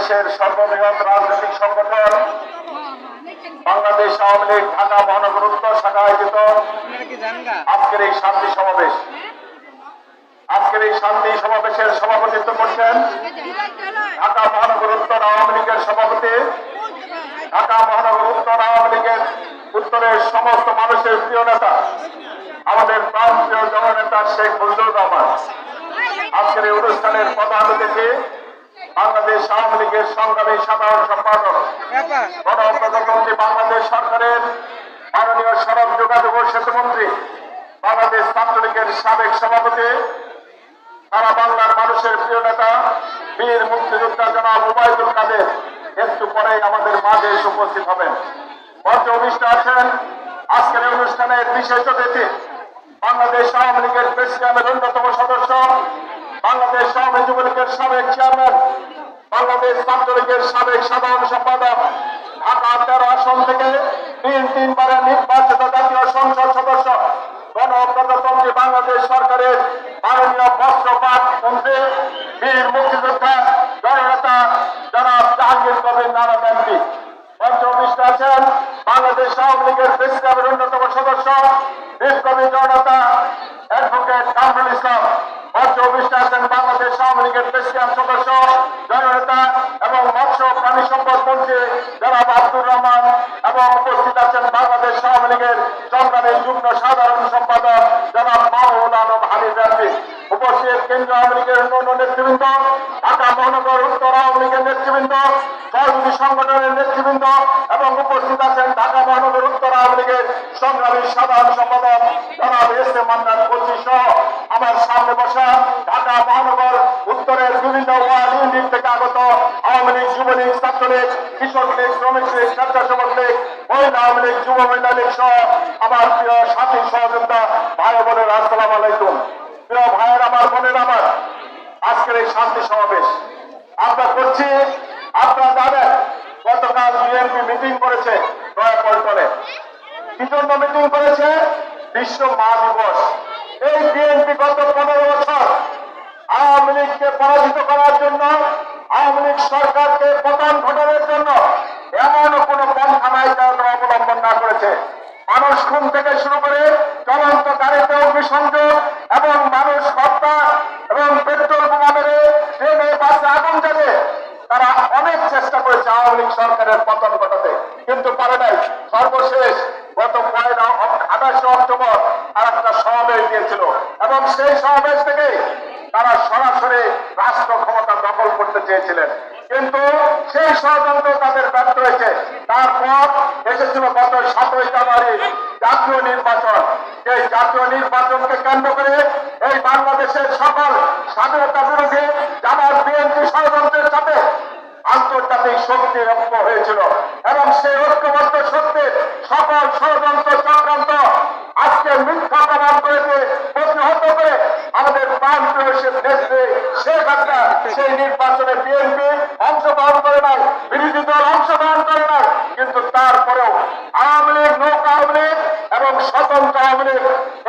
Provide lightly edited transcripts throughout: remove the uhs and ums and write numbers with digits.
বাংলাদেশের সর্ববৃহৎ রাজনৈতিক সংগঠন বাংলাদেশ আওয়ামী লীগ ঢাকা মহানগর উত্তর শাখা আয়োজিত আজকের এই শান্তি সমাবেশের সভাপতিত্ব করছেন ঢাকা মহানগর উত্তর আওয়ামী লীগের সভাপতি, ঢাকা মহানগর উত্তর আওয়ামী লীগের উত্তরের সমস্ত মানুষের প্রিয় নেতা, আমাদের প্রান্তীয় জননেতা শেখ মুজিবুর রহমান। আজকের এই অনুষ্ঠানের প্রধান অতিথি বাংলাদেশ আওয়ামী লীগের সংগ্রামী সাধারণ সম্পাদক, গণপ্রজাতন্ত্রী বাংলাদেশ সরকারের মাননীয় সড়ক যোগাযোগ ও সেতুমন্ত্রী, বাংলাদেশ ছাত্রলীগের সাবেক সভাপতি, সারা বাংলার মানুষের প্রিয় নেতা বীর মুক্তিযোদ্ধা জনাব ওবায়দুল কাদের একটু পরেই আমাদের মাঝে এসে উপস্থিত হবেন। মঞ্চে অনুষ্ঠানে আছেন আজকের এই অনুষ্ঠানের বিশেষ অতিথি বাংলাদেশ আওয়ামী লীগের প্রেসিডিয়ামের অন্যতম সদস্য, বাংলাদেশ আওয়ামী যুবলীগের সাবেক চেয়ারম্যান, বাংলাদেশ ছাত্রলীগের সাবেক সাধারণ সম্পাদক, ঢাকা 13 আসন থেকে তিনবারের নির্বাচিত জাতীয় সংসদ সদস্য, গণপ্রজাতন্ত্রী বাংলাদেশ সরকারের মাননীয় বস্ত্রপাট মন্ত্রী, বীর মুক্তিযোদ্ধা জননেতা জনাব জাহাঙ্গীর কবির নানা এমপি। মঞ্চে উপস্থিত আছেন বাংলাদেশ আওয়ামী লীগের প্রেসিডিয়ামের অন্যতম সদস্য, বিপ্লবী জননেতা অ্যাডভোকেট কামরুল ইসলাম। মঞ্চে উপস্থিত আছেন বাংলাদেশ আওয়ামী লীগের প্রেসিডিয়াম সদস্য, জননেতা এবং মৎস্য প্রাণী সম্পদ মন্ত্রী জনাব আব্দুর রহমান, এবং উপস্থিত আছেন বাংলাদেশ আওয়ামী লীগের সংগ্রামী যুগ্ম সাধারণ সম্পাদক জনাব মাহমুদ আলম হাবিব এমপি। উপস্থিত কেন্দ্রীয় আওয়ামী লীগের অন্যান্য নেতৃবৃন্দ, ঢাকা মহানগর উত্তর আওয়ামী লীগের নেতৃবৃন্দ, সহযোগী সংগঠনের নেতৃবৃন্দ, এবং উপস্থিত আছেন ঢাকা মহানগর উত্তর আওয়ামী লীগের সংগ্রামী সাধারণ সম্পাদক জনাব এস এ মান্নান কচি সহ আমার সামনে বসা ঢাকা মহানগর উত্তরের বিভিন্ন ওয়ার্ড ইউনিট থেকে আগত আওয়ামী লীগ, যুবলীগ, ছাত্রলীগ, কৃষক লীগ, শ্রমিক লীগ, স্বেচ্ছাসেবক লীগ, মহিলা আওয়ামী লীগ, যুব মহিলা লীগ সহ আমার প্রিয় সাথী সহযোদ্ধা ভাই বোনের আসসালাম আলাইকুম। প্রিয় ভাইয়ের আমার, বোনের আমার, আজকের এই শান্তি সমাবেশ আমরা করছি। আপনারা জানেন গতকাল বিএনপি মিটিং করেছে নয়াপল্টনে। কি জন্য মিটিং করেছে? বিশ্ব মা দিবস। এই বিএনপি গত 15 বছর আওয়ামী লীগকে পরাজিত করার জন্য, আওয়ামী লীগ সরকারকে পতন ঘটানোর জন্য এমন কোন পন্থা নাই তারা অবলম্বন না করেছে। মানুষ খুন থেকে শুরু করে চলন্ত গাড়িতে অগ্নিসংযোগ এবং মানুষ হত্যা এবং পেট্রোল বোমা মেরে ট্রেনে বাসে আগুন জ্বালিয়ে তারা অনেক চেষ্টা করেছে আওয়ামী লীগ সরকারের পতন ঘটাতে, কিন্তু পারে নাই। সর্বশেষ গত 28 অক্টোবর আর একটা সমাবেশ দিয়েছিল এবং সেই সমাবেশ থেকে তারা সরাসরি রাষ্ট্র ক্ষমতা দখল করতে চেয়েছিলেন, কিন্তু সেই ষড়যন্ত্র তাদের ব্যর্থ হয়েছে। তারপর এসেছিল গত 7ই জানুয়ারি জাতীয় নির্বাচন। এই জাতীয় নির্বাচনকে কেন্দ্র করে এই বাংলাদেশের সকল স্বাধীনতা বিরোধী জামাত বিএনপি ষড়যন্ত্রের সাথে আন্তর্জাতিক শক্তি ঐক্য হয়েছিল এবং সেই ঐক্যবদ্ধ শক্তির সকল ষড়যন্ত্র চক্রান্ত আজকে মিথ্যা প্রমাণ করেছে। প্রতিহত করে আমাদের প্রান্তীয় নেত্রী শেখ হাসিনা সেই নির্বাচনে বিএনপি অংশগ্রহণ করে নাই, বিরোধী দল অংশগ্রহণ করে নাই, কিন্তু তারপরেও আওয়ামী লীগ, নৌকা আওয়ামী লীগ এবং স্বতন্ত্র আওয়ামী লীগ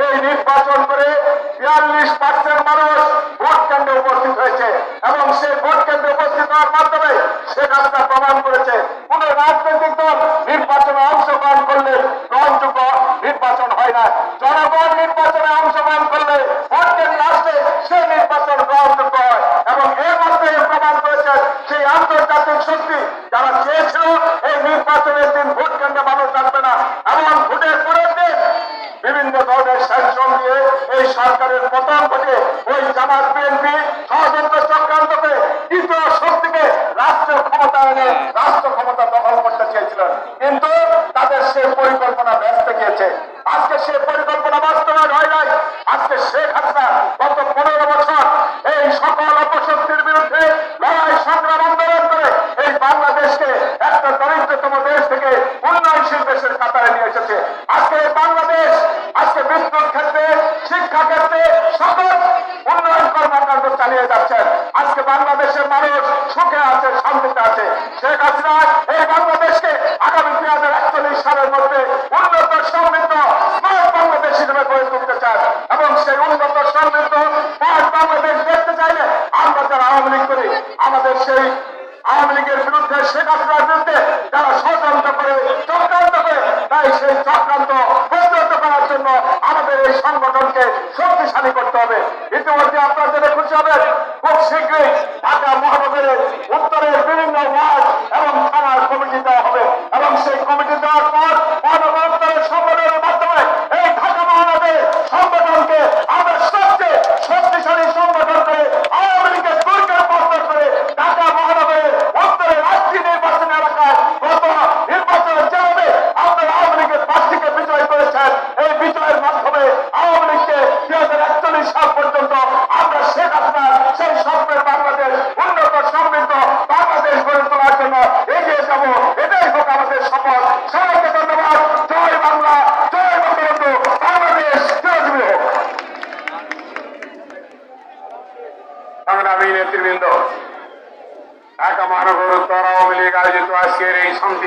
এই নির্বাচন করে 42% মানুষ ভোট কেন্দ্রে উপস্থিত হয়েছে এবং সেই ভোট কেন্দ্রে উপস্থিত হওয়ার মাধ্যমে শেখ হাসিনা প্রমাণ করেছে কোন রাজনৈতিক দল নির্বাচনে অংশগ্রহণ করলে গ্রহণযোগ্য নির্বাচন হয় না। জনগণ নির্বাচনে অংশগ্রহণ করলে ভোট কেন্দ্রে আসলে সেই নির্বাচন গ্রহণযোগ্য হয় এবং এর মধ্যে প্রমাণ করেছে সেই আন্তর্জাতিক শক্তি যারা চেয়েছিল এই নির্বাচনের দিন ভোট কেন্দ্রে মানুষ আসবে না এবং ভোটের পরের দিন বিভিন্ন ধরনের স্যাংশন দিয়ে এই সরকারের পতন ঘটে ওই জামাত বিএনপি ষড়যন্ত্র চক্রান্তকে তৃতীয় শক্তিকে রাষ্ট্রের ক্ষমতা এনে রাষ্ট্র ক্ষমতা দখল করতে চেয়েছিলেন, কিন্তু তাদের সেই পরিকল্পনা ব্যস্ত গিয়েছে। আজকে সেই পরিকল্পনা বাস্তবায়ন হয় নাই। আজকে শেখ হাসিনা গত 15 বছর এই সকল অপশক্তির বিরুদ্ধে লড়াই সংগ্রাম আন্দোলন করে এই বাংলাদেশকে একটা দরিদ্রতম দেশ থেকে উন্নয়নশীল দেশের কাতারে নিয়ে এসেছে। আজকে এই বাংলাদেশ আজকে বিদ্যুৎ ক্ষেত্রে, শিক্ষা ক্ষেত্রে সকল উন্নয়ন কর্মকাণ্ড চালিয়ে যাচ্ছেন। আজকে বাংলাদেশের মানুষ সুখে আছে, শান্তিতে আছে। শেখ হাসিনা এই বাংলাদেশকে আগামী 2041 সালের মধ্যে উন্নত, সমৃদ্ধ, স্মার্ট বাংলাদেশ হিসেবে গড়ে তুলতে চান এবং সেই উন্নত, সমৃদ্ধ, স্মার্ট বাংলাদেশ দেখতে চাইলে আমরা যারা আওয়ামী লীগ করি আমাদের সেই আওয়ামী লীগের এই সংগঠনকে শক্তিশালী করতে হবে। ইতিমধ্যে আপনারা জেনে খুশি হবেন, খুব শীঘ্রই ঢাকা মহানগরের উত্তরের বিভিন্ন ওয়ার্ড এবং থানার কমিটি দেওয়া হবে এবং সেই কমিটি দেওয়ার পর মহানগর উত্তরের সংগঠনের মাধ্যমে এই ঢাকা মহানগরের সংগঠনকে আমরা সবচেয়ে শক্তিশালী সংগঠন করে আওয়ামী লীগের দুর্গের পত্তন করে ঢাকা মহানগরের উত্তরের 8টি নির্বাচনী এলাকায় গত নির্বাচনে যেভাবে আপনারা আওয়ামী লীগের প্রার্থীকে বিজয় করেছেন, এই বিজয়ের মাধ্যমে আওয়ামী লীগকে 2041 সাল পর্যন্ত আমরা শেখ হাসিনার সেই স্বপ্নের বাংলাদেশ, উন্নত সমৃদ্ধ বাংলাদেশ গড়ে তোলার জন্য এগিয়ে যাব। এটাই হোক আমাদের শপথ। সবাইকে ধন্যবাদ। জয় বাংলা, জয় বঙ্গবন্ধু, বাংলাদেশ চিরজীবী হোক। সংগ্রামী নেতৃবৃন্দ, ঢাকা মহানগর উত্তর আওয়ামী লীগ আয়োজিত আজকের এই শান্তি